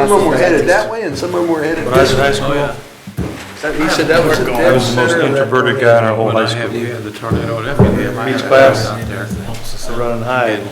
Some of them were headed process. that way and some of them were headed When I was in high this way. school, He said that was the I dead was the most center of that introverted place. guy in our whole When high I have, school. you have the tornado deputy, I Meets have class. out there. Running high.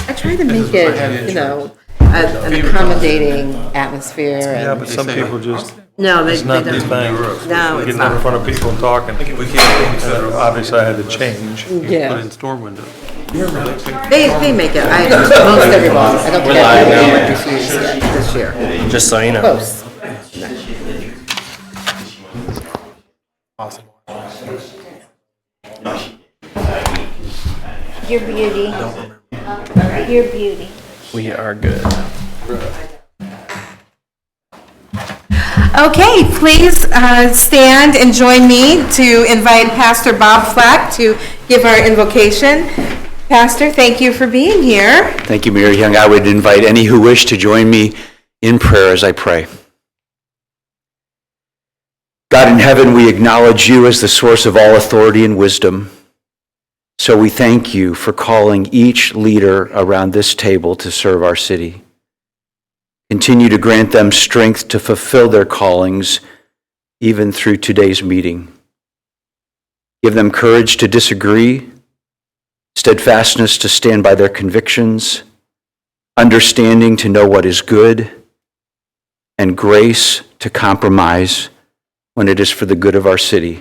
I try to make I had it, insurance. an accommodating atmosphere Yeah, and, but some people just, no, they it's not they their don't. thing. No, it's Getting in not. front of people and talking. We can't put And obviously I had to change. it Yeah, in store windows. they make it. Most everyone, I don't think anyone refused yet this year. Just so you know. Close. Your beauty. Your beauty. We are good. Okay, please stand and join me to invite Pastor Bob Flack to give our invocation. Pastor, thank you for being here. Thank you, Mary Young. I would invite any who wish to join me in prayer as I pray. God in heaven, we acknowledge you as the source of all authority and wisdom. So we thank you for calling each leader around this table to serve our city. Continue to grant them strength to fulfill their callings, even through today's meeting. Give them courage to disagree, steadfastness to stand by their convictions, understanding to know what is good, and grace to compromise when it is for the good of our city.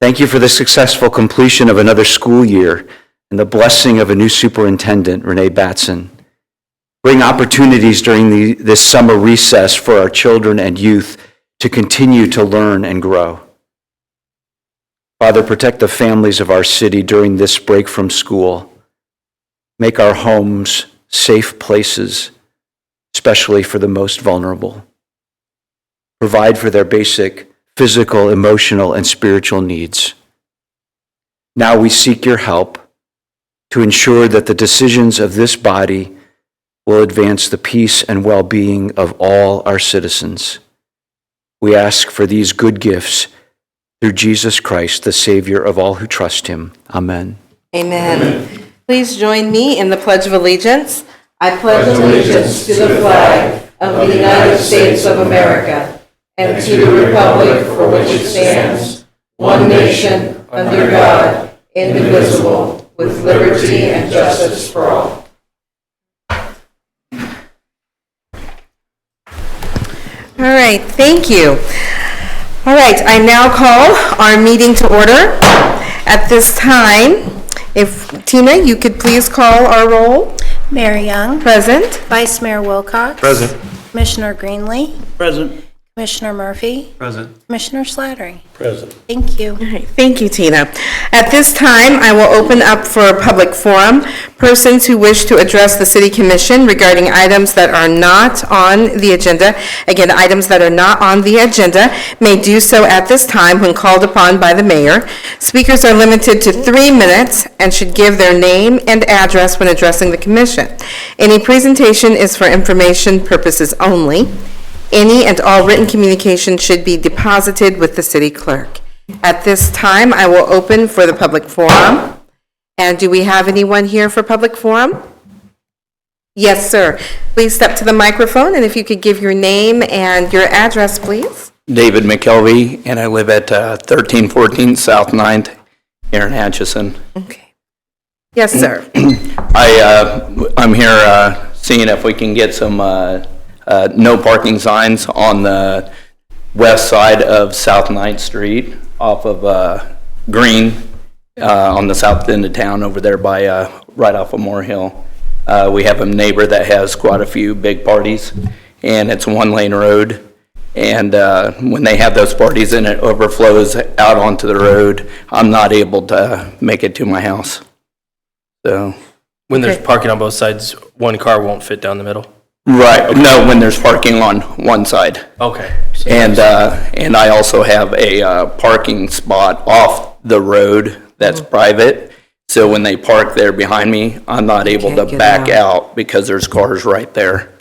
Thank you for the successful completion of another school year and the blessing of a new superintendent, Renee Batson. Bring opportunities during this summer recess for our children and youth to continue to learn and grow. Father, protect the families of our city during this break from school. Make our homes safe places, especially for the most vulnerable. Provide for their basic physical, emotional, and spiritual needs. Now we seek your help to ensure that the decisions of this body will advance the peace and well-being of all our citizens. We ask for these good gifts through Jesus Christ, the Savior of all who trust him. Amen. Amen. Please join me in the Pledge of Allegiance. I pledge allegiance to the flag of the United States of America and to the republic for which it stands, one nation, under God, indivisible, with liberty and justice for all. All right, thank you. All right, I now call our meeting to order. At this time, if Tina, you could please call our roll. Mary Young. Present. Vice Mayor Wilcox. Present. Commissioner Greenlee. Present. Commissioner Murphy. Present. Commissioner Slattery. Present. Thank you. All right, thank you, Tina. At this time, I will open up for a public forum. Persons who wish to address the City Commission regarding items that are not on the agenda, again, items that are not on the agenda, may do so at this time when called upon by the mayor. Speakers are limited to 3 minutes and should give their name and address when addressing the commission. Any presentation is for information purposes only. Any and all written communication should be deposited with the city clerk. At this time, I will open for the public forum. And do we have anyone here for public forum? Yes, sir. Please step to the microphone, and if you could give your name and your address, please. David McKelvey, and I live at 1314 South 9th here in Atchison. Okay. Yes, sir. I'm here seeing if we can get some no parking signs on the west side of South 9th Street off of Green on the south end of town over there by right off of Moore Hill. We have a neighbor that has quite a few big parties, and it's a one-lane road. And when they have those parties and it overflows out onto the road, I'm not able to make it to my house. So, When there's parking on both sides, one car won't fit down the middle. right, no, when there's parking on one side. Okay. And I also have a parking spot off the road that's private. So when they park there behind me, I'm not able Can't to get back out. out because there's cars right there.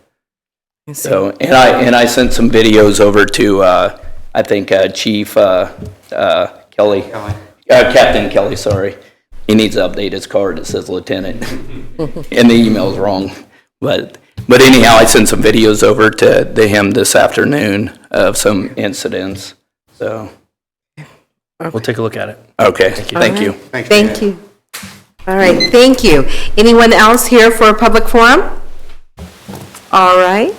I see. So, and I sent some videos over to, I think, Chief Kelly. Captain Kelly, sorry. He needs to update his card. It says lieutenant. And the email's wrong. But But anyhow, I sent some videos over to him this afternoon of some incidents, so, We'll take a look at it. okay, thank you. Thank you. All right, thank you. Anyone else here for a public forum? All right.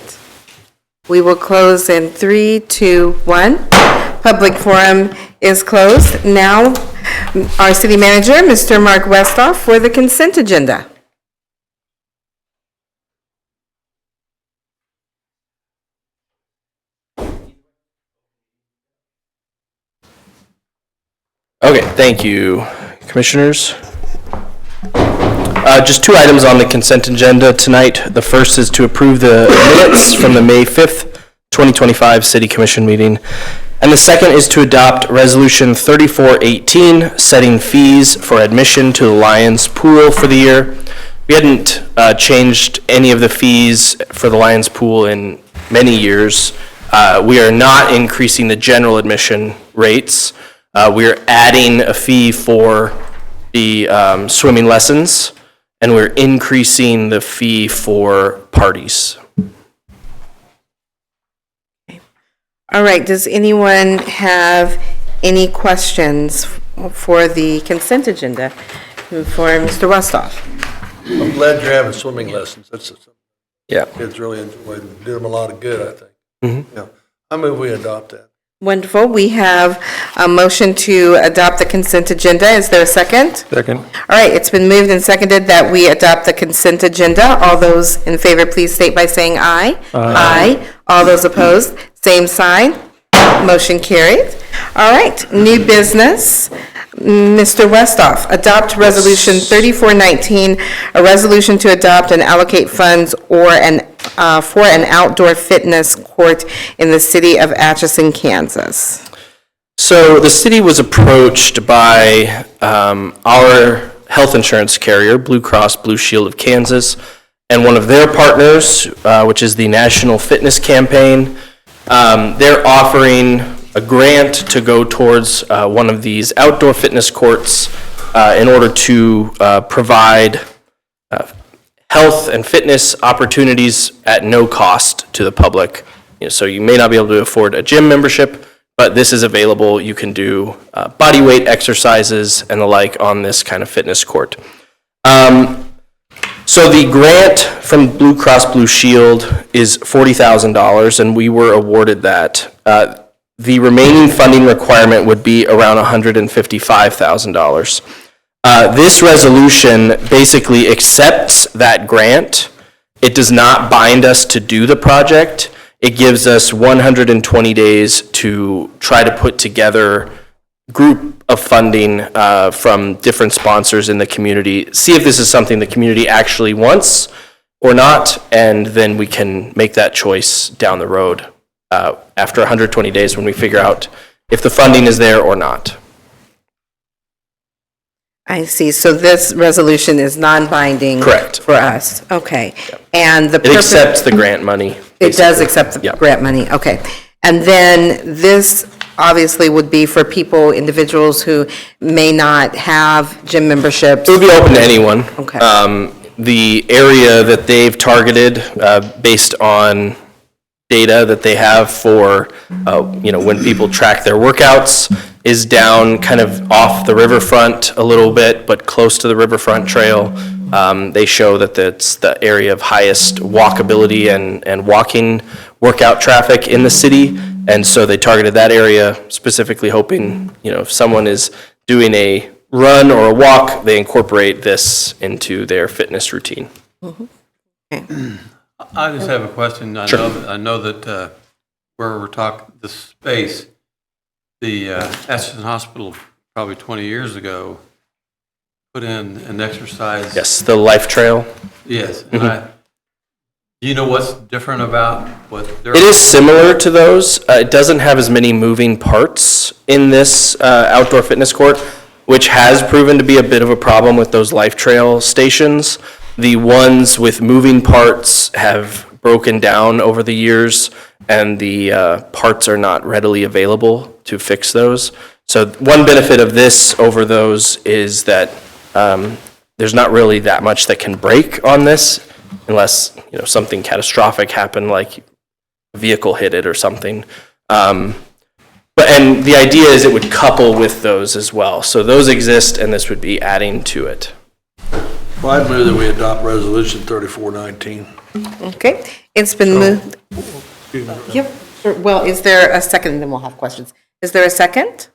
We will close in 3, 2, 1. Public forum is closed. Now, our city manager, Mr. Mark Westhoff, for the consent agenda. Okay, thank you, Commissioners. Just 2 items on the consent agenda tonight. The first is to approve the minutes from the May 5th, 2025 City Commission meeting. And the second is to adopt Resolution 3418, setting fees for admission to the Lions Pool for the year. We hadn't changed any of the fees for the Lions Pool in many years. We are not increasing the general admission rates. We are adding a fee for the swimming lessons, and we're increasing the fee for parties. All right, does anyone have any questions for the consent agenda for Mr. Westhoff? I'm glad you're having swimming lessons. That's something Yeah. kids really enjoy. It did them a lot of good, I think. Yeah. I move we adopt that. Wonderful. We have a motion to adopt the consent agenda. Is there a second? Second. All right, it's been moved and seconded that we adopt the consent agenda. All those in favor, please state by saying aye. Aye. All those opposed, same sign. Motion carried. All right, new business. Mr. Westhoff, adopt Resolution 3419, a resolution to adopt and allocate funds for an outdoor fitness court in the city of Atchison, Kansas. So the city was approached by our health insurance carrier, Blue Cross Blue Shield of Kansas, and one of their partners, which is the National Fitness Campaign. They're offering a grant to go towards one of these outdoor fitness courts in order to provide health and fitness opportunities at no cost to the public. So you may not be able to afford a gym membership, but this is available. You can do body weight exercises and the like on this kind of fitness court. So the grant from Blue Cross Blue Shield is $40,000, and we were awarded that. The remaining funding requirement would be around $155,000. This resolution basically accepts that grant. It does not bind us to do the project. It gives us 120 days to try to put together a group of funding from different sponsors in the community, see if this is something the community actually wants or not, and then we can make that choice down the road after 120 days when we figure out if the funding is there or not. I see. So this resolution is non-binding. Correct. For us. Okay. And the It purpose. accepts the grant money. It does basically. accept the Yep. grant money. Okay. And then this obviously would be for people, individuals who may not have gym memberships. It would be open to anyone. Okay. The area that they've targeted, based on data that they have for, when people track their workouts, is down kind of off the riverfront a little bit, but close to the riverfront trail. They show that it's the area of highest walkability and walking workout traffic in the city. And so they targeted that area specifically hoping, if someone is doing a run or a walk, they incorporate this into their fitness routine. I just have a question. I know that where we're talking, the space, the Atchison Hospital probably 20 years ago put in an exercise. Yes, the Life Trail. Yes. Do you know what's different about what they're? It is similar to those. It doesn't have as many moving parts in this outdoor fitness court, which has proven to be a bit of a problem with those Life Trail stations. The ones with moving parts have broken down over the years, and the parts are not readily available to fix those. So one benefit of this over those is that there's not really that much that can break on this. unless, something catastrophic happened, like a vehicle hit it or something. And the idea is it would couple with those as well. So those exist, and this would be adding to it. Well, I'd move that we adopt resolution 3419. Okay, it's been moved. Yep, sure. Well, is there a second, and then we'll have questions. Is there a second?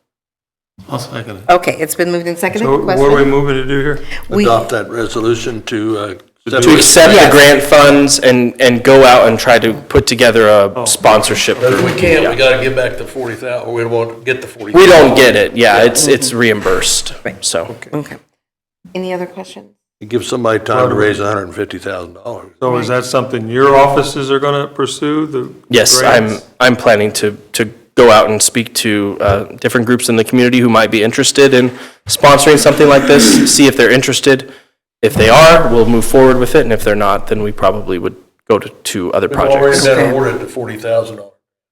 I'll second it. Okay, it's been moved and seconded. So what are we moving to do here? We- Adopt that resolution to To accept Yes. the grant funds and go out and try to put together a sponsorship. But if we group. can't, Yeah. we gotta get back to 40,000, or we won't get the 40,000. We don't get it, yeah, it's reimbursed, so. Okay. Any other questions? You give somebody time to raise $150,000. So is that something your offices are going to pursue, the Yes, grants? I'm planning to go out and speak to different groups in the community who might be interested in sponsoring something like this, see if they're interested. If they are, we'll move forward with it, and if they're not, then we probably would go to other We've already projects. been awarded the $40,000.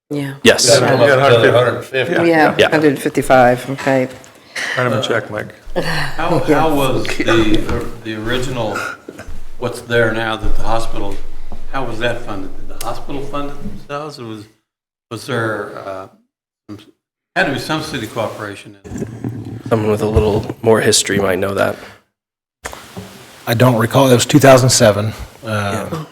Yeah. Yes, Gotta come up with another 150. Yeah, Yeah. 155, okay. Write him a check, Mike. How was the original, what's there now that the hospital, how was that funded? Did the hospital fund it themselves, or was there, had to be some city cooperation in it? someone with a little more history might know that. I don't recall, it was 2007. I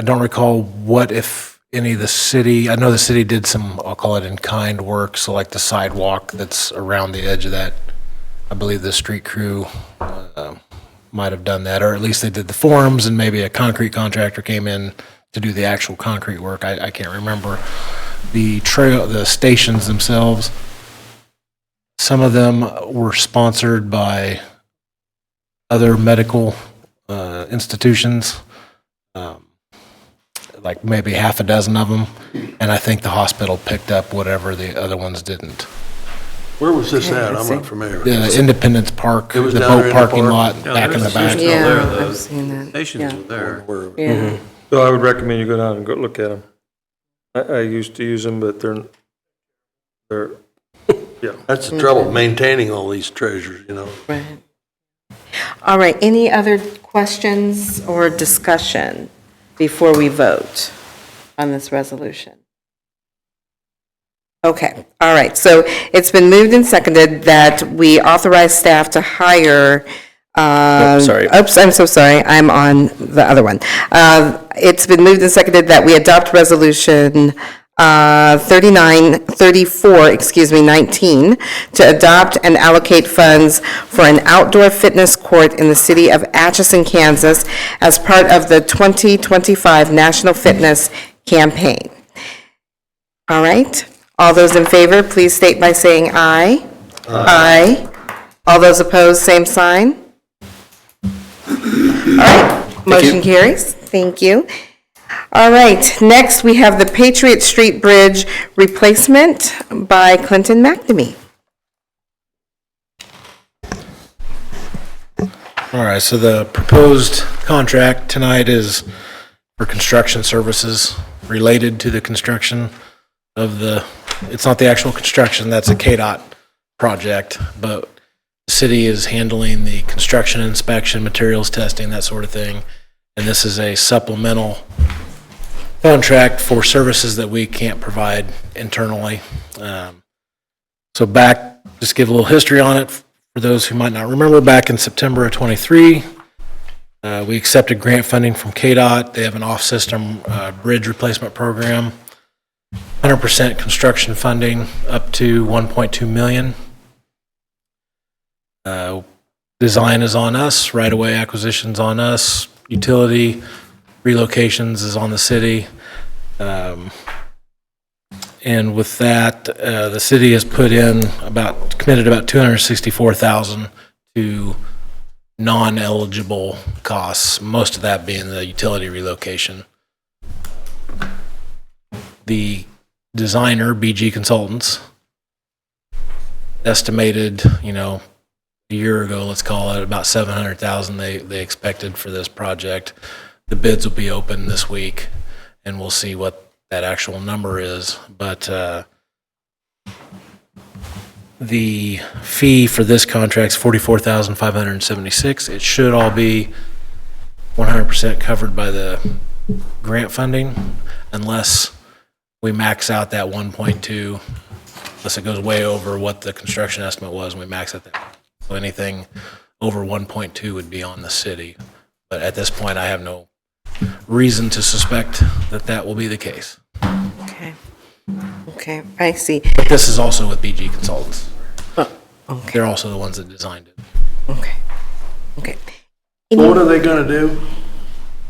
don't recall what, if any, the city, I know the city did some, I'll call it in-kind work, so like the sidewalk that's around the edge of that. I believe the street crew might have done that, or at least they did the forms, and maybe a concrete contractor came in to do the actual concrete work. I can't remember. The trail, the stations themselves, some of them were sponsored by other medical institutions, like maybe half a dozen of them, and I think the hospital picked up whatever the other ones didn't. Where was this at? I'm not familiar. The Independence Park, It was the down there boat in the parking park? lot Yeah, back in the there's back. a station over there, Yeah, the I've seen that. Stations Yeah. were there. Yeah. So I would recommend you go down and go look at them. I used to use them, but they're, That's the trouble, maintaining all these treasures, Right. All right, any other questions or discussion before we vote on this resolution? Okay, all right, so it's been moved and seconded that we authorize staff to hire, sorry. Oops, I'm so sorry, I'm on the other one. It's been moved and seconded that we adopt resolution 19, to adopt and allocate funds for an outdoor fitness court in the city of Atchison, Kansas, as part of the 2025 National Fitness Campaign. All right, all those in favor, please state by saying aye. Aye. All those opposed, same sign. All right, motion carries. Thank you. All right, next we have the Patriot Street Bridge replacement by Clinton McNamee. All right, so the proposed contract tonight is for construction services related to the construction of it's not the actual construction, that's a KDOT project, but the city is handling the construction inspection, materials testing, that sort of thing. And this is a supplemental contract for services that we can't provide internally. So back, just give a little history on it for those who might not remember. Back in September of '23, we accepted grant funding from KDOT. They have an off-system bridge replacement program, 100% construction funding up to $1.2 million. Design is on us, right-of-way acquisitions on us, utility relocations is on the city. And with that, the city has committed about $264,000 to non-eligible costs, most of that being the utility relocation. The designer, BG Consultants, estimated, a year ago, let's call it, about $700,000 they expected for this project. The bids will be open this week, and we'll see what that actual number is. But the fee for this contract is $44,576. It should all be 100% covered by the grant funding unless we max out that 1.2, unless it goes way over what the construction estimate was and we max out that. So anything over 1.2 would be on the city. But at this point, I have no reason to suspect that that will be the case. Okay. Okay, I see. But this is also with BG Consultants. Okay, They're also the ones that designed it. okay, okay. What are they gonna do?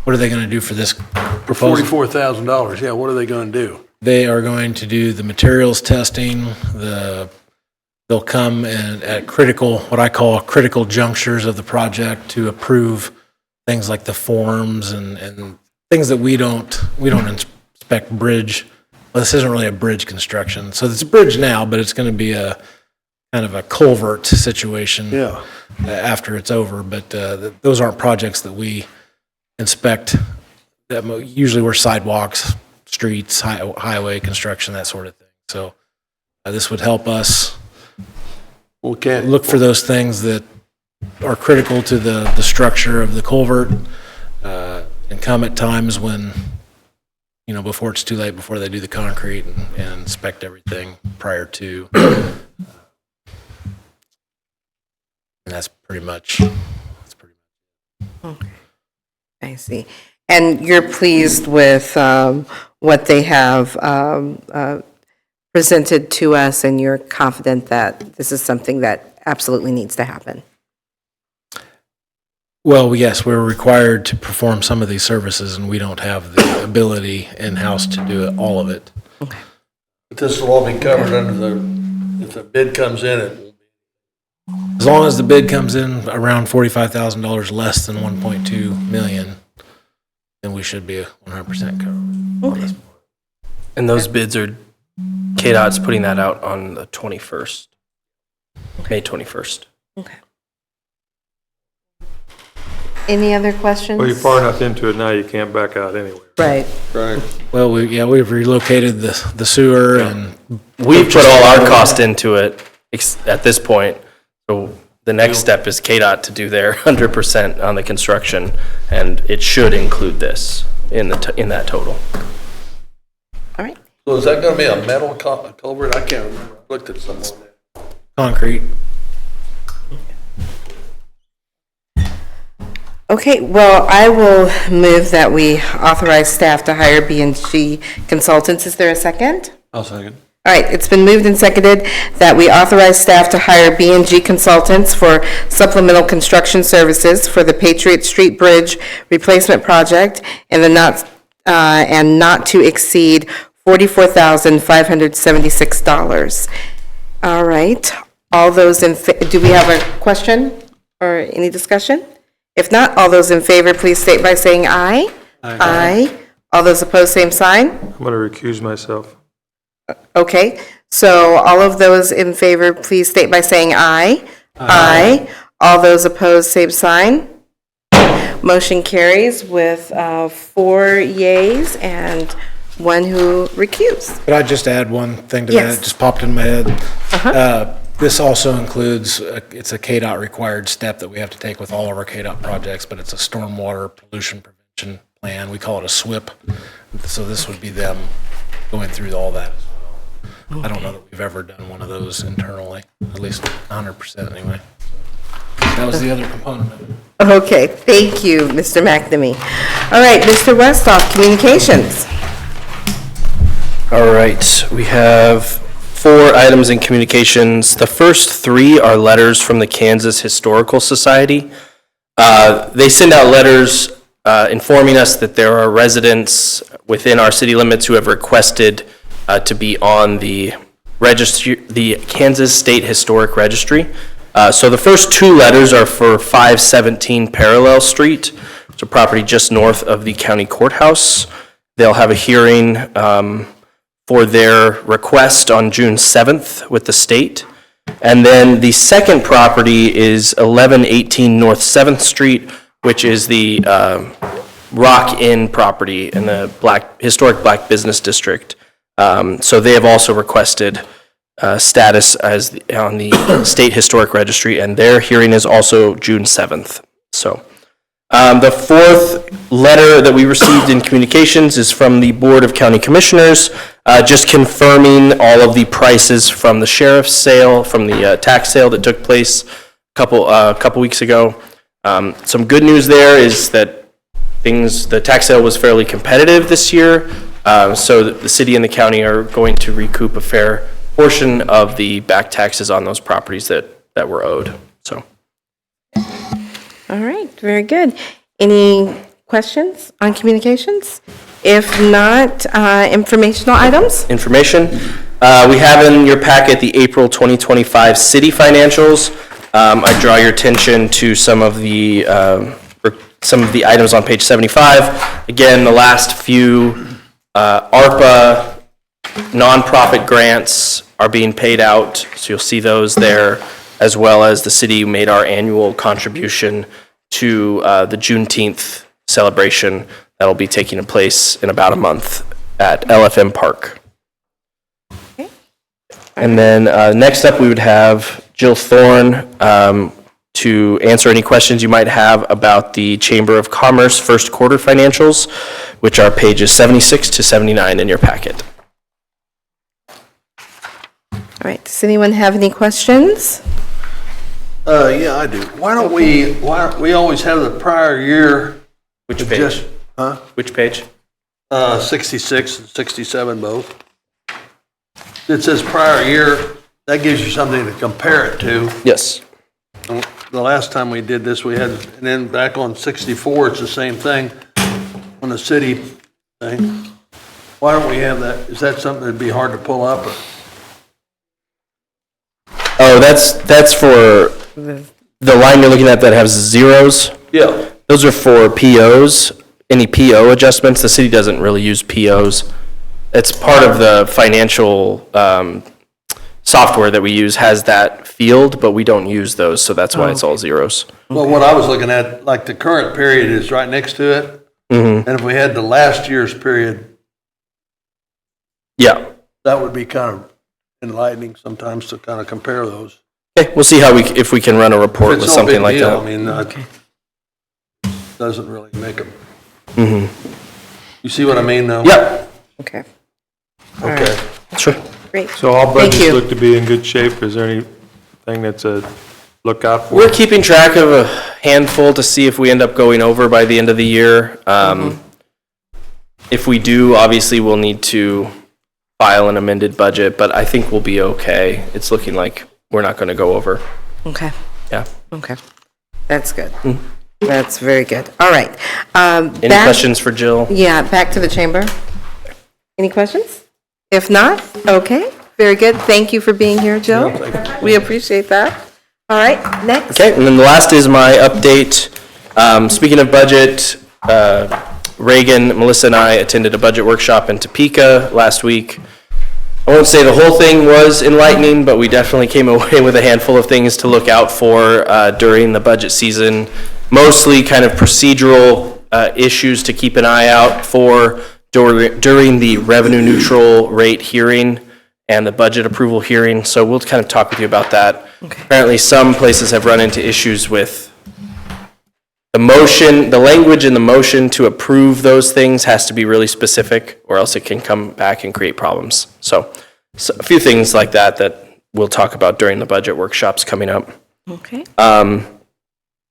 What are they going to do for this For proposal? $44,000, yeah, what are they gonna do? They are going to do the materials testing, they'll come and at critical, what I call critical junctures of the project to approve things like the forms and things that we don't inspect bridge. Well, this isn't really a bridge construction. So it's a bridge now, but it's going to be a kind of a culvert situation Yeah. after it's over. But those aren't projects that we inspect. Usually we're sidewalks, streets, highway construction, that sort of thing. So this would help us We can't, look for those things that are critical to the structure of the culvert and come at times when, before it's too late, before they do the concrete and inspect everything prior to. And that's pretty much. Okay, I see. And you're pleased with what they have presented to us, and you're confident that this is something that absolutely needs to happen? Well, yes, we're required to perform some of these services, and we don't have the ability in-house to do it, all of it. Okay. but this will all be covered under if the bid comes in, it will be. As long as the bid comes in around $45,000 less than 1.2 million, then we should be 100% covered. Okay. And those bids are, KDOT's putting that out on the 21st, May 21st. Okay. Any other questions? Well, you're far enough into it now, you can't back out anyway. Right. Right. Well, we've relocated the sewer and We've put all our cost into it at this point. So the next step is KDOT to do their 100% on the construction, and it should include this in that total. All right. So is that gonna be a metal culvert? I can't remember. I looked at some on there. concrete. Okay, well, I will move that we authorize staff to hire B&G Consultants. Is there a second? I'll second. All right, it's been moved and seconded that we authorize staff to hire B&G Consultants for supplemental construction services for the Patriot Street Bridge Replacement Project and not to exceed $44,576. All right, all those do we have a question or any discussion? If not, all those in favor, please state by saying aye. Aye. All those opposed, same sign. I'm going to recuse myself. Okay, so all of those in favor, please state by saying aye. Aye. All those opposed, same sign. Motion carries with 4 yays and 1 who recused. Could I just add one thing to that? Yes. It just popped in my head. This also includes, it's a KDOT required step that we have to take with all of our KDOT projects, but it's a stormwater pollution prevention plan. We call it a SWIP. So this would be them going through all that as well. I don't know that we've ever done one of those internally, at least 100% anyway. That was the other component of it. Okay, thank you, Mr. McNamee. All right, Mr. Westhoff, Communications. All right, we have 4 items in communications. The first 3 are letters from the Kansas Historical Society. They send out letters informing us that there are residents within our city limits who have requested to be on the registry, the Kansas State Historic Registry. So the first 2 letters are for 517 Parallel Street. It's a property just north of the county courthouse. They'll have a hearing for their request on June 7th with the state. And then the second property is 1118 North 7th Street, which is the Rock Inn property in the historic Black Business District. So they have also requested status as on the State Historic Registry, and their hearing is also June 7th. So The fourth letter that we received in communications is from the Board of County Commissioners, just confirming all of the prices from the sheriff's sale, from the tax sale that took place a couple weeks ago. Some good news there is that the tax sale was fairly competitive this year, so that the city and the county are going to recoup a fair portion of the back taxes on those properties that were owed, so. All right, very good. Any questions on communications? If not, informational items? Information. We have in your packet the April 2025 city financials. I draw your attention to some of the items on page 75. Again, the last few ARPA nonprofit grants are being paid out, so you'll see those there, as well as the city made our annual contribution to the Juneteenth celebration that'll be taking place in about a month at LFM Park. Okay. And then next up, we would have Jill Thorne to answer any questions you might have about the Chamber of Commerce first quarter financials, which are pages 76 to 79 in your packet. All right, does anyone have any questions? Yeah, I do. Why don't we always have the prior year? Which page? Which page? 66 and 67 both. It says prior year, that gives you something to compare it to. Yes. The last time we did this, we had, and then back on 64, it's the same thing on the city thing. Why don't we have that? Is that something that'd be hard to pull up? Oh, that's for the line you're looking at that has zeros? Yeah. Those are for POs, any PO adjustments. The city doesn't really use POs. It's part of the financial software that we use has that field, but we don't use those, so that's why it's all zeros. Well, what I was looking at, like the current period is right next to it. And if we had the last year's period, Yeah. that would be kind of enlightening sometimes to kind of compare those. Okay, we'll see if we can run a report with It's no big something like deal. that. I mean, doesn't really make them. You see what I mean, though? Yep. Okay, Okay. Sure. great. So all Thank budgets you. look to be in good shape. Is there anything that's a lookout for? We're keeping track of a handful to see if we end up going over by the end of the year. If we do, obviously, we'll need to file an amended budget, but I think we'll be okay. It's looking like we're not going to go over. Okay, Yeah. okay. That's good. That's very good. All right. Any questions for Jill? Yeah, back to the chamber. Any questions? If not, okay, very good. Thank you for being here, Jill. We appreciate that. All right, next. Okay, and then the last is my update. Speaking of budget, Reagan, Melissa, and I attended a budget workshop in Topeka last week. I won't say the whole thing was enlightening, but we definitely came away with a handful of things to look out for during the budget season. Mostly kind of procedural issues to keep an eye out for during the revenue neutral rate hearing and the budget approval hearing. So we'll kind of talk with you about that. Okay. Apparently, some places have run into issues with the motion, the language in the motion to approve those things has to be really specific, or else it can come back and create problems. So a few things like that we'll talk about during the budget workshops coming up. Okay.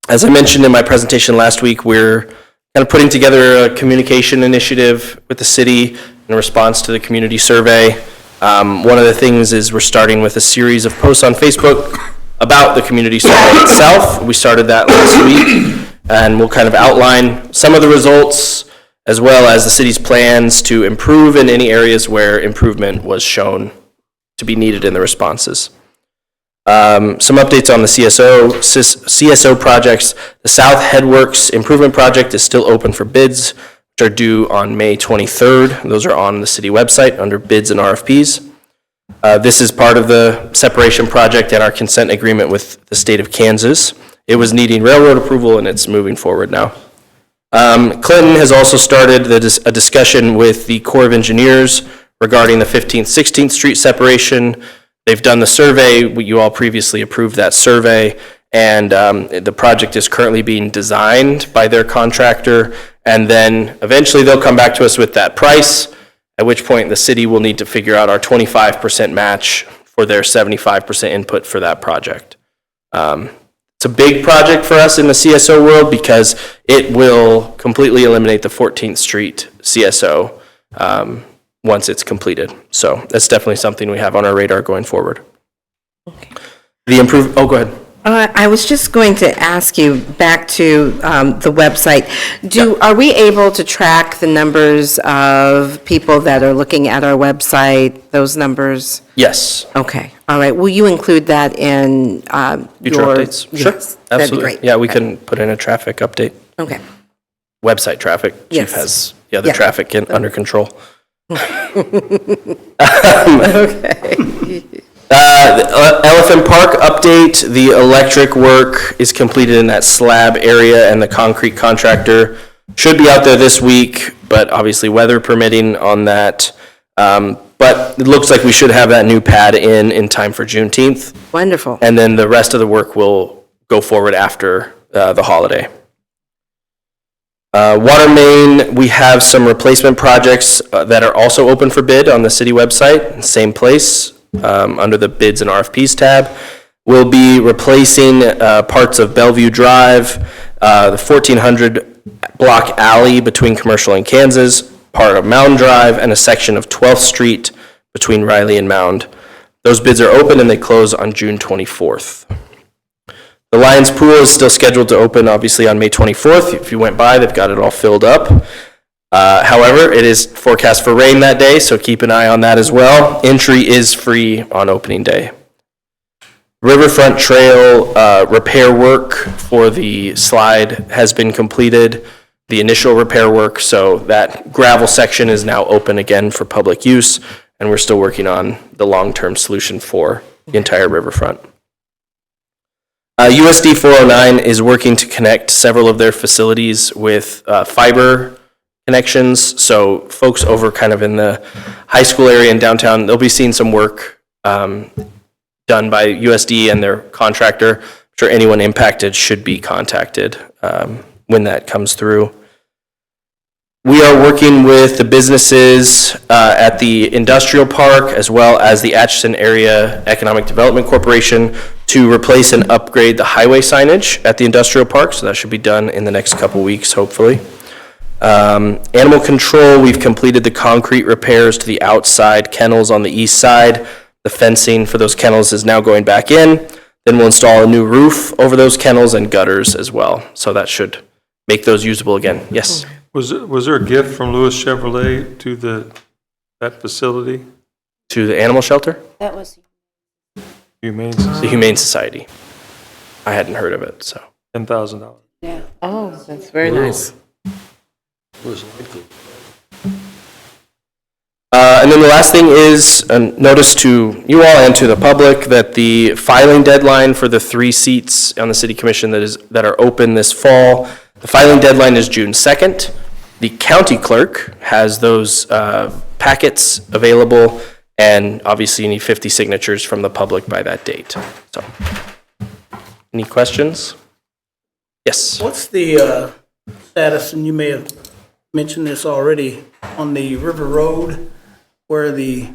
As I mentioned in my presentation last week, we're kind of putting together a communication initiative with the city in response to the community survey. One of the things is we're starting with a series of posts on Facebook about the community survey itself. We started that last week, and we'll kind of outline some of the results as well as the city's plans to improve in any areas where improvement was shown to be needed in the responses. Some updates on the CSO projects. The South Headworks Improvement Project is still open for bids, which are due on May 23rd. Those are on the city website under bids and RFPs. This is part of the separation project and our consent agreement with the state of Kansas. It was needing railroad approval, and it's moving forward now. Clinton has also started a discussion with the Corps of Engineers regarding the 15th, 16th Street separation. They've done the survey. You all previously approved that survey, and the project is currently being designed by their contractor, and then eventually they'll come back to us with that price, at which point the city will need to figure out our 25% match for their 75% input for that project. It's a big project for us in the CSO world because it will completely eliminate the 14th Street CSO once it's completed. So that's definitely something we have on our radar going forward. Oh, go ahead. I was just going to ask you, back to the website, are we able to track the numbers of people that are looking at our website, those numbers? Yes. Okay, all right. Will you include that in Future your? updates? Sure. Yes, that'd be Absolutely. great. Yeah, we can put in a traffic update. Okay. Website traffic. Chief Yes. has the other Yeah. traffic under control. The Elephant Park update, the electric work is completed in that slab area, and the concrete contractor should be out there this week, but obviously weather permitting on that. But it looks like we should have that new pad in time for Juneteenth, Wonderful. and then the rest of the work will go forward after the holiday. Water main, we have some replacement projects that are also open for bid on the city website, same place, under the bids and RFPs tab. We'll be replacing parts of Bellevue Drive, the 1400 block alley between Commercial and Kansas, part of Mound Drive, and a section of 12th Street between Riley and Mound. Those bids are open and they close on June 24th. The Lions Pool is still scheduled to open, obviously, on May 24th. If you went by, they've got it all filled up. However, it is forecast for rain that day, so keep an eye on that as well. Entry is free on opening day. Riverfront Trail repair work for the slide has been completed, the initial repair work, so that gravel section is now open again for public use, and we're still working on the long-term solution for the entire riverfront. USD 409 is working to connect several of their facilities with fiber connections, so folks over kind of in the high school area in downtown, they'll be seeing some work done by USD and their contractor. I'm sure anyone impacted should be contacted when that comes through. We are working with the businesses at the industrial park as well as the Atchison Area Economic Development Corporation to replace and upgrade the highway signage at the industrial park, so that should be done in the next couple weeks, hopefully. Animal control, we've completed the concrete repairs to the outside kennels on the east side. The fencing for those kennels is now going back in. Then we'll install a new roof over those kennels and gutters as well, so that should make those usable again. Yes? Was there a gift from Lewis Chevrolet to that facility? To the animal shelter? That was, Humane The Society? Humane Society. I hadn't heard of it, so. $10,000. yeah. Oh, that's very nice. Was lengthy. And then the last thing is a notice to you all and to the public that the filing deadline for the 3 seats on the city commission that are open this fall, the filing deadline is June 2nd. The county clerk has those packets available, and obviously you need 50 signatures from the public by that date. So, any questions? Yes. What's the status, and you may have mentioned this already, on the River Road where the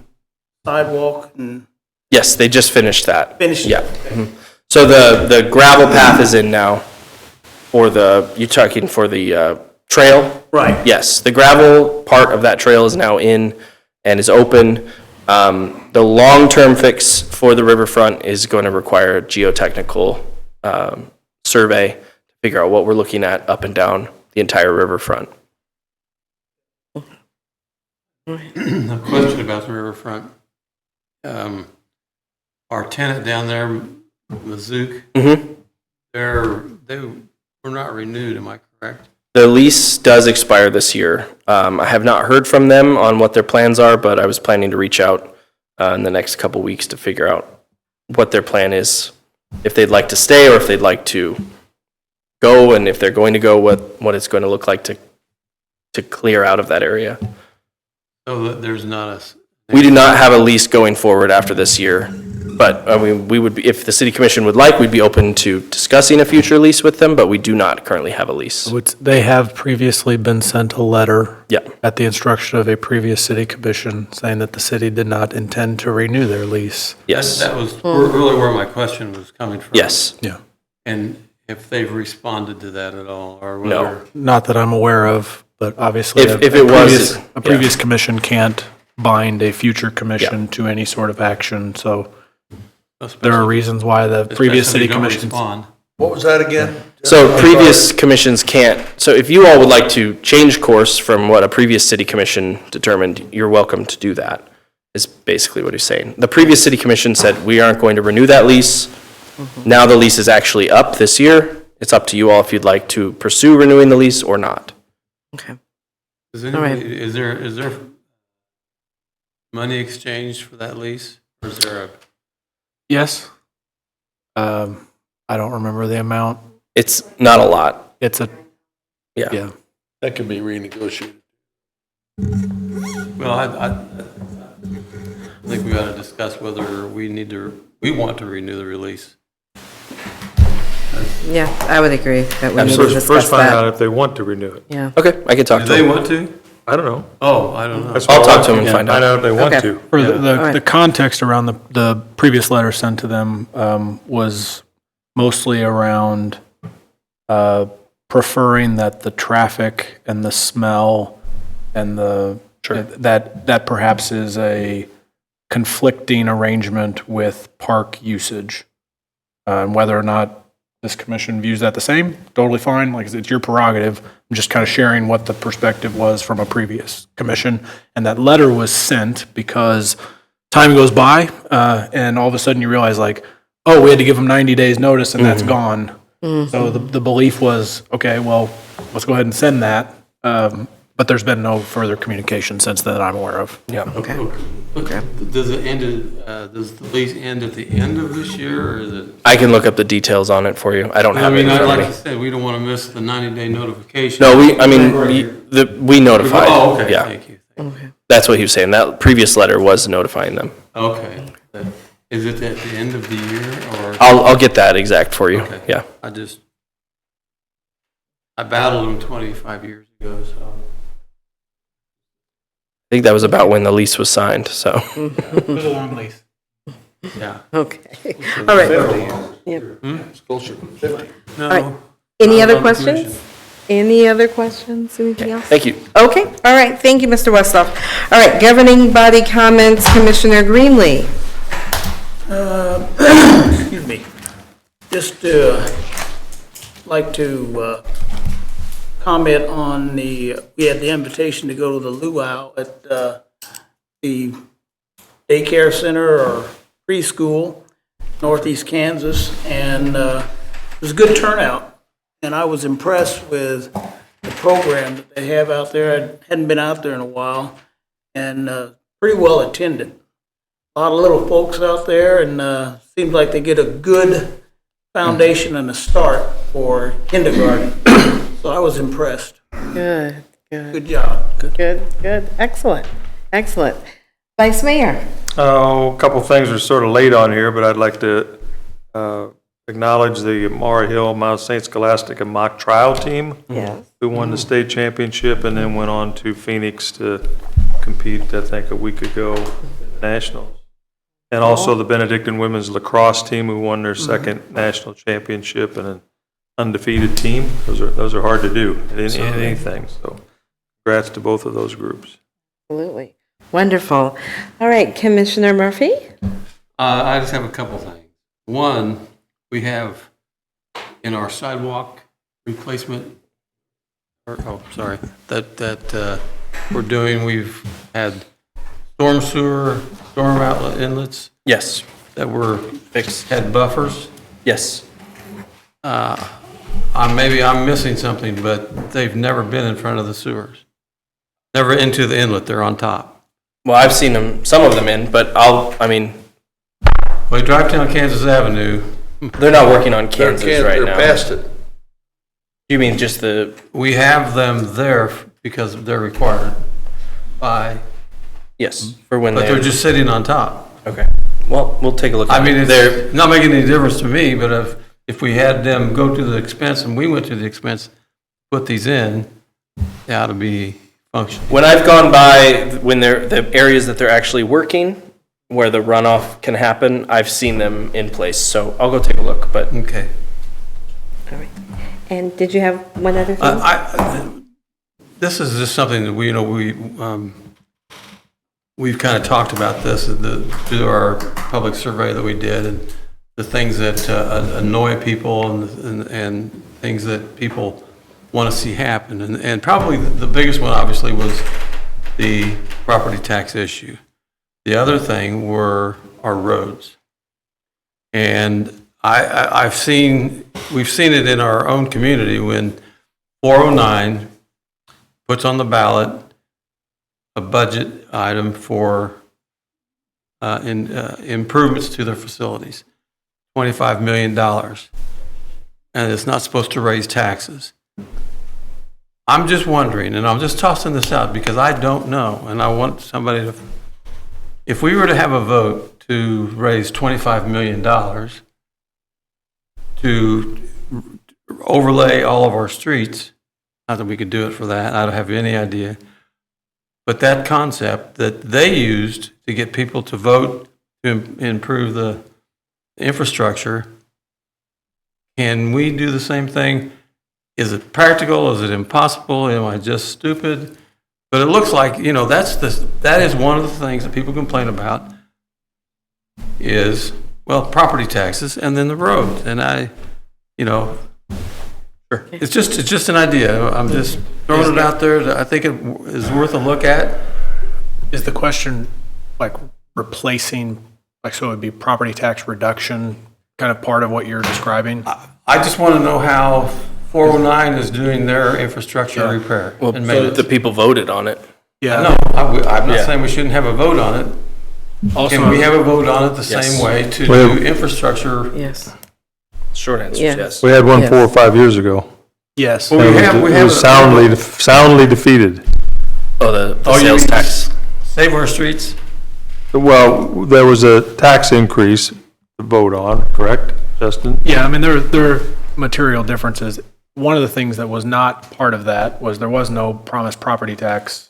sidewalk and Yes, they just finished that. finished? Yeah. Mhm. So the gravel path is in now for you're talking for the trail? Right. Yes, the gravel part of that trail is now in and is open. The long-term fix for the riverfront is going to require a geotechnical survey to figure out what we're looking at up and down the entire riverfront. A question about the riverfront. Our tenant down there, Mazook, Mhm. they were not renewed, am I correct? The lease does expire this year. I have not heard from them on what their plans are, but I was planning to reach out in the next couple weeks to figure out what their plan is, if they'd like to stay or if they'd like to go, and if they're going to go, what it's going to look like to clear out of that area. So that there's not We do not have a lease going forward after this year. But, I mean, we would, be if the city commission would like, we'd be open to discussing a future lease with them, but we do not currently have a lease. They have previously been sent a letter Yeah. at the instruction of a previous city commission saying that the city did not intend to renew their lease. Yes. That was really where my question was coming from. Yes. Yeah. And if they've responded to that at all, or No. whether. Not that I'm aware of, but obviously. If it was, A previous commission can't bind a future commission to any sort of action, so there are reasons why the previous especially city if they don't commissions. respond. What was that again? So previous commissions can't, so if you all would like to change course from what a previous city commission determined, you're welcome to do that, is basically what he's saying. The previous city commission said, we aren't going to renew that lease. Now the lease is actually up this year. It's up to you all if you'd like to pursue renewing the lease or not. Okay. Is right. is there money exchanged for that lease? Or is there a? Yes. I don't remember the amount. It's not a lot. It's a, Yeah. yeah. That can be renegotiated. Well, I think we ought to discuss whether we want to renew the release. Yeah, I would agree that we need to discuss First find out that. if they want to renew it. Yeah. Okay, I can talk Do to they him. want to? I don't know. Oh, I don't know. That's I'll what talk I to them and want find Find out. out if they want Okay. to. For Yeah. the Alright. context around the previous letter sent to them was mostly around preferring that the traffic and the smell and that perhaps is a conflicting arrangement with park usage. And whether or not this commission views that the same, totally fine, like it's your prerogative. I'm just kind of sharing what the perspective was from a previous commission. And that letter was sent because time goes by, and all of a sudden you realize like, oh, we had to give them 90 days notice and that's gone. So the belief was, okay, well, let's go ahead and send that. But there's been no further communication since then that I'm aware of. Yeah. Okay. Does it end, does the lease end at the end of this year, or is it? I can look up the details on it for you. I don't I have it mean, in front like of you me. said, we don't want to miss the 90-day notification. No, we notified. Oh, okay, Yeah. thank you. Okay. That's what he was saying. That previous letter was notifying them. Okay. Is it at the end of the year, or? I'll get that exact for you. Okay. Yeah. I battled them 25 years ago, so. I think that was about when the lease was signed, so. It was a long lease. Yeah. Okay. All right. Yep. It's closer to 50. No. right. Any I'm other on the questions? commission. Any other questions? Anything else? Thank you. Okay, all right, thank you, Mr. Westhoff. All right, governing body comments, Commissioner Greenlee. Excuse me. Just like to comment on we had the invitation to go to the luau at the daycare center or preschool, Northeast Kansas, and it was a good turnout. And I was impressed with the program that they have out there. I hadn't been out there in a while, and pretty well attended. A lot of little folks out there, and seems like they get a good foundation and a start for kindergarten. So I was impressed. Good, good, Good job. good, excellent, excellent. Vice Mayor? Oh, a couple things are sort of late on here, but I'd like to acknowledge the Mara Hill Mount St. Scholastica mock trial team Yes. who won the state championship and then went on to Phoenix to compete, I think, a week ago at Nationals. And also the Benedictine women's lacrosse team who won their second national championship and an undefeated team. Those are hard to do in anything. So congrats to both of those groups. Absolutely. Wonderful. All right, Commissioner Murphy? I just have a couple things. One, we have in our sidewalk replacement, that we're doing, we've had storm sewer, storm outlet inlets Yes. that were Fixed. had buffers. Yes. Maybe I'm missing something, but they've never been in front of the sewers. Never into the inlet, they're on top. Well, I've seen them, some of them in, but Well, you drive down Kansas Avenue, they're not working on Kansas right They're now. past it. You mean just the, we have them there because they're required by, yes, for when but they're they're, just sitting on top. okay. Well, we'll take a look I at mean, it. it's not making any difference to me, but if we had them go to the expense and we went to the expense, to put these in, they ought to be functioning. When I've gone by, when they're, the areas that they're actually working, where the runoff can happen, I've seen them in place, so I'll go take a look, but. Okay. All right. And did you have one other thing? This is just something that we, we've kind of talked about this through our public survey that we did, and the things that annoy people and things that people want to see happen. And probably the biggest one, obviously, was the property tax issue. The other thing were our roads. And we've seen it in our own community when 409 puts on the ballot a budget item for improvements to their facilities, $25 million, and it's not supposed to raise taxes. I'm just wondering, and I'm just tossing this out because I don't know, and I want somebody to, if we were to have a vote to raise $25 million to overlay all of our streets, not that we could do it for that, I don't have any idea, but that concept that they used to get people to vote to improve the infrastructure, can we do the same thing? Is it practical? Is it impossible? Am I just stupid? But it looks like, that is one of the things that people complain about is, well, property taxes and then the roads. And it's just an idea. I'm just throwing it out there. I think it is worth a look at. Is the question like replacing, like, so it would be property tax reduction kind of part of what you're describing? I just want to know how 409 is doing their infrastructure repair. Well, and so maintenance. the people voted on it. Yeah. No, I'm not saying we shouldn't have a vote on it. Also, Can we have a vote on it the Yes. same way to do infrastructure? Yes. Short answer is yes. We had one Yes. 4 or 5 years ago. yes. Well, we It have was soundly defeated. Oh, the Oh, you sales mean- tax. Save our streets? Well, there was a tax increase to vote on, correct, Justin? Yeah, I mean, there are material differences. One of the things that was not part of that was there was no promised property tax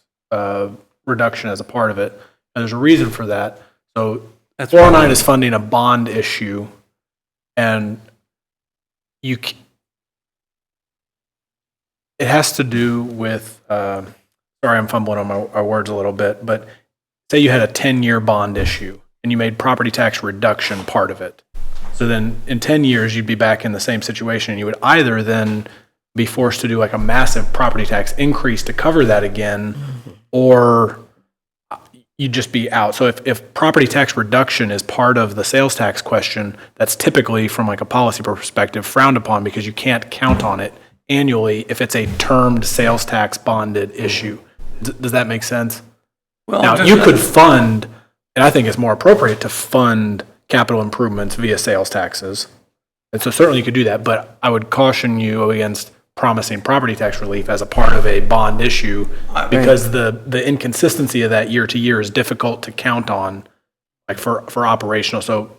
reduction as a part of it. And there's a reason for that. So That's 409 is funding a bond issue, and it has to do with, sorry, I'm fumbling on our words a little bit, but say you had a 10-year bond issue and you made property tax reduction part of it. So then in 10 years, you'd be back in the same situation, and you would either then be forced to do like a massive property tax increase to cover that again, or you'd just be out. So if property tax reduction is part of the sales tax question, that's typically, from like a policy perspective, frowned upon because you can't count on it annually if it's a termed sales tax bonded issue. Does that make sense? Well, Now, you could fund, and I think it's more appropriate to fund capital improvements via sales taxes. And so certainly you could do that, but I would caution you against promising property tax relief as a part of a bond issue, because the inconsistency of that year to year is difficult to count on, like for operational. So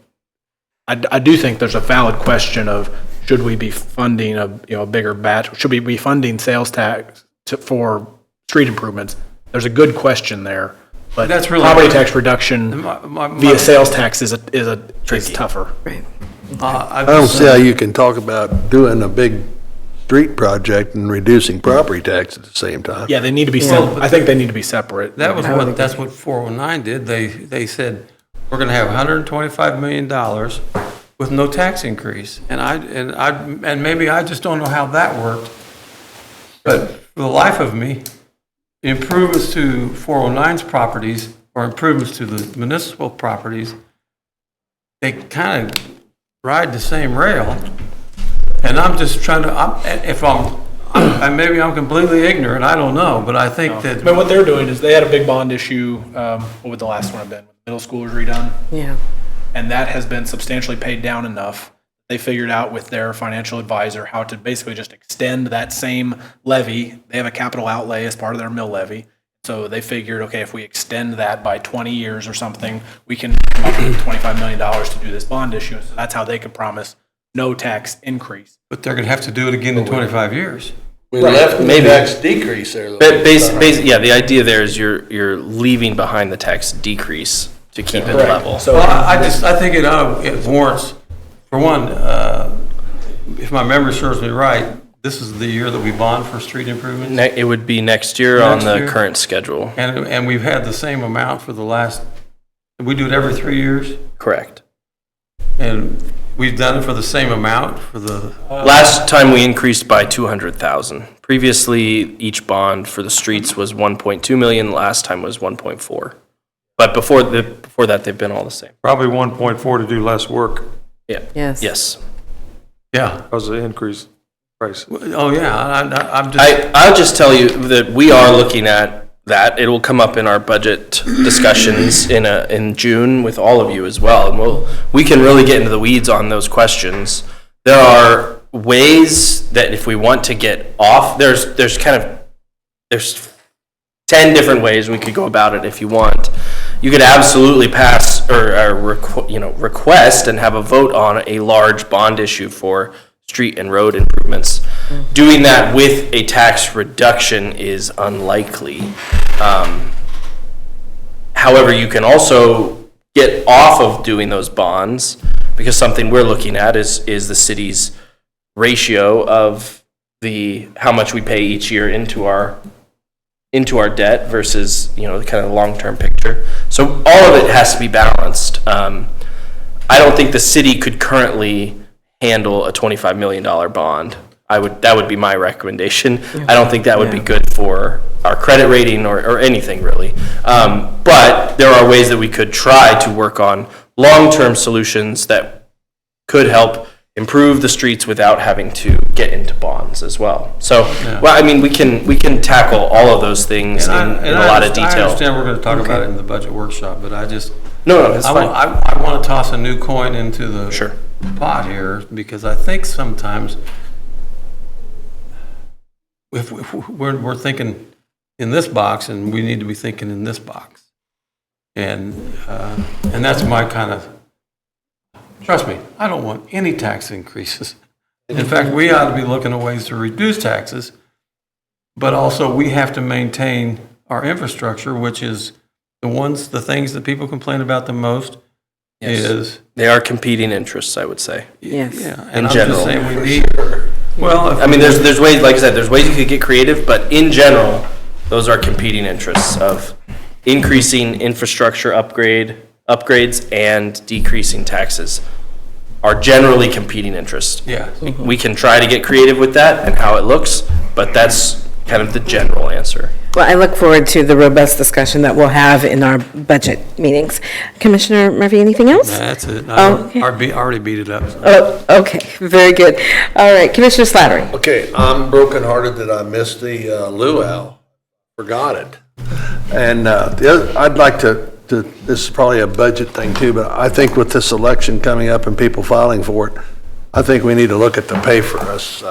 I do think there's a valid question of, should we be funding a bigger batch? Should we be funding sales tax for street improvements? There's a good question there, but That's really- property tax reduction My- via sales tax is tougher. Right. I don't see how you can talk about doing a big street project and reducing property tax at the same time. Yeah, they need to be. Well, I think they need to be separate. That's what 409 did. They said, we're going to have $125 million with no tax increase. And maybe I just don't know how that worked. But for the life of me, improvements to 409's properties or improvements to the municipal properties, they kind of ride the same rail. And I'm just trying to, maybe I'm completely ignorant, I don't know, but I think that. But what they're doing is they had a big bond issue, what would the last one have been? Middle school was redone, Yeah. and that has been substantially paid down enough. They figured out with their financial advisor how to basically just extend that same levy. They have a capital outlay as part of their mill levy. So they figured, okay, if we extend that by 20 years or something, we can come up with $25 million to do this bond issue. So that's how they could promise no tax increase. But they're going to have to do it again in 25 years. We left the Maybe. tax decrease there. though. Yeah, the idea there is you're leaving behind the tax decrease to keep it level. So Well, I think it warrants, for one, if my memory serves me right, this is the year that we bond for street improvements. It would be next year on Next the year? current schedule. And we've had the same amount for the last, we do it every 3 years? Correct. And we've done it for the same amount for the, Last time we increased by 200,000. Previously, each bond for the streets was 1.2 million. Last time was 1.4. But before that, they've been all the same. Probably 1.4 to do less work Yeah. Yes. Yes. yeah. because of the increased price. Oh, yeah, I'm just, I'll just tell you that we are looking at that. It will come up in our budget discussions in June with all of you as well. And we can really get into the weeds on those questions. There are ways that if we want to get off, there's 10 different ways we could go about it if you want. You could absolutely pass or request and have a vote on a large bond issue for street and road improvements. Doing that with a tax reduction is unlikely. However, you can also get off of doing those bonds, because something we're looking at is the city's ratio of how much we pay each year into our debt versus, the kind of long-term picture. So all of it has to be balanced. I don't think the city could currently handle a $25 million bond. That would be my recommendation. I don't think that would be good for our credit rating or anything really. But there are ways that we could try to work on long-term solutions that could help improve the streets without having to get into bonds as well. So, we can tackle all of those things in a lot of I detail. understand we're going to talk about it in the budget workshop, but I just, No, it's fine. I want to toss a new coin into the Sure. pot here, because I think sometimes if we're thinking in this box, and we need to be thinking in this box. And that's my kind of, trust me, I don't want any tax increases. In fact, we ought to be looking at ways to reduce taxes, but also we have to maintain our infrastructure, which is the things that people complain about the most. Is They are competing interests, I would say. Yes. yeah, In and I'm general. just saying we need. Well, There's ways, like I said, there's ways you could get creative, but in general, those are competing interests of increasing infrastructure upgrades and decreasing taxes are generally competing interests. yeah. We can try to get creative with that and how it looks, but that's kind of the general answer. Well, I look forward to the robust discussion that we'll have in our budget meetings. Commissioner Murphy, anything else? That's it. Okay. I already beat it up. Oh, okay, very good. All right, Commissioner Slattery. Okay, I'm brokenhearted that I missed the luau, forgot it. And I'd like to, this is probably a budget thing too, but I think with this election coming up and people filing for it, I think we need to look at the pay for us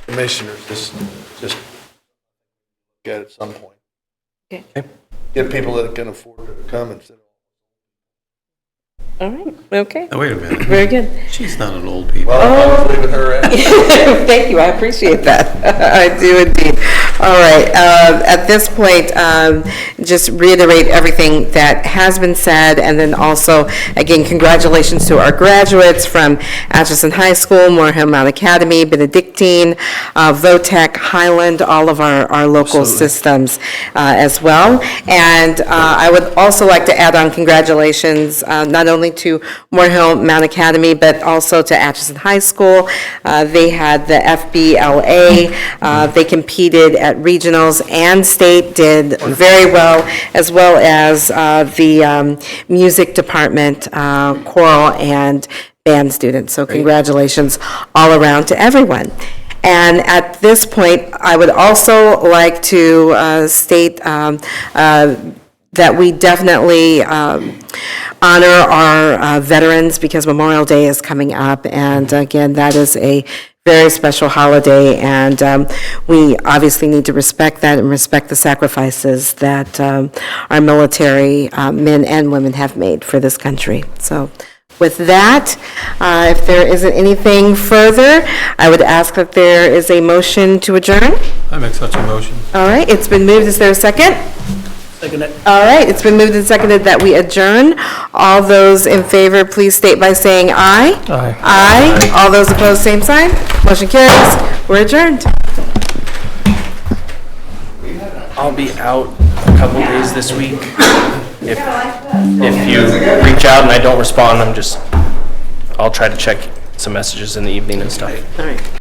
commissioners, just get at some point. Okay. Get people that can afford to come and sit. All right, okay, Now, wait a minute. very good. She's not an old people. Well, I was leaving her at. Thank you, I appreciate that. I do indeed. All right, at this point, just reiterate everything that has been said, and then also, again, congratulations to our graduates from Atchison High School, Moore Hill Mount Academy, Benedictine, VOTEC, Highland, all of our local systems as well. And I would also like to add on congratulations, not only to Moore Hill Mount Academy, but also to Atchison High School. They had the FBLA. They competed at regionals and state, did very well, as well as the music department, choral and band students. So congratulations all around to everyone. And at this point, I would also like to state that we definitely honor our veterans because Memorial Day is coming up. And again, that is a very special holiday, and we obviously need to respect that and respect the sacrifices that our military men and women have made for this country. So with that, if there isn't anything further, I would ask that there is a motion to adjourn. I make such a motion. All right, it's been moved. Is there a second? Second it. All right, it's been moved and seconded that we adjourn. All those in favor, please state by saying aye. Aye. Aye. All those opposed, same sign. Motion carries. We're adjourned. I'll be out a couple days this week. If you reach out and I don't respond, I'll try to check some messages in the evening and stuff. All right.